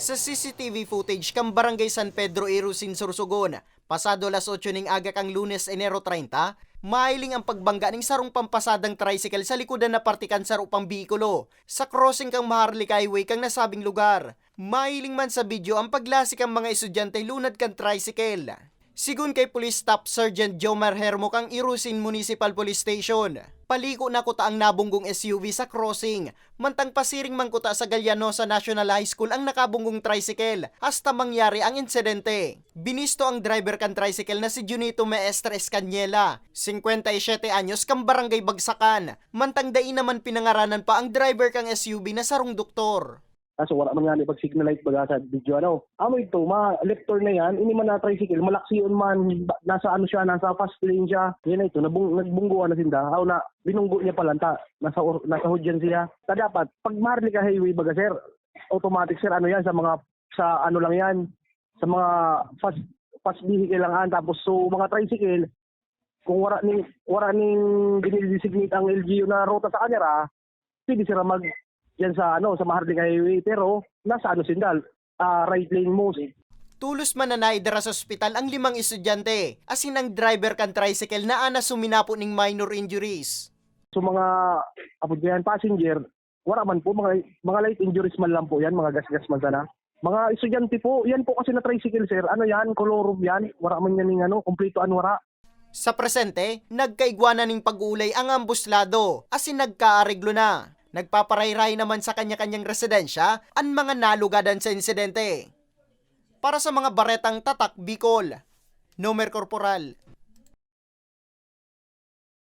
Sa CCTV footage kang Barangay San Pedro Irusin, Sorsogon, pasado alas 8 ning aga kang Lunes, Enero 30, mailing ang pagbangga ng sarong pampasadang tricycle sa likodan na partikan sa upang bikulo sa crossing kang Maharlika Highway kang nasabing lugar. Mailing man sa video ang paglasik ang mga estudyante lunad kang tricycle. Sigun kay Police Staff Sergeant Jomar Hermo kang Irusin Municipal Police Station, paliko na kuta ang nabunggong SUV sa crossing, mantang pasiring man kuta sa Galianosa National High School ang nakabunggong tricycle hasta mangyari ang insidente. Binisto ang driver kan tricycle na si Junito Maestre Escaniela, 57 anyos kang Barangay Bagsakan, mantang dai naman pinangaranan pa ang driver kang SUV na sarong doktor. Kaso wala man nga ni pag signal light baga sa video amo ito left turn na yan ini man na tricycle malaksi yun man nasa nasa fast lane siya yan ito nagbungguan na sinda na binunggo niya palanta nasa hudyan siya dapat pag Maharlika Highway baga sir automatic sir yan sa mga lang yan sa mga fast vehicle lang tapos so mga tricycle kung wala ning dinidesignate ang LGU na ruta sa kanya pwede sila yan sa Maharlika Highway pero nasa sindal right lane mo. Tulos man na naidara sa ospital ang 5 estudyante, asin ang driver kan tricycle na ana suminapo ning minor injuries. So mga passenger, wala man po mga light injuries man lang po yan, mga gas-gas man sana. Mga estudyante po, yan po kasi na tricycle sir, yan, kolorum yan, wala man yan ning kumpleto wala. Sa presente, nagkaigwana ning pag-uulay ang ambuslado, asin nagkaareglo na. Nagpaparayray naman sa kanya-kanyang residensya ang mga nalugadan sa insidente. Para sa mga baretang Tatak Bicol, Nomer Corporal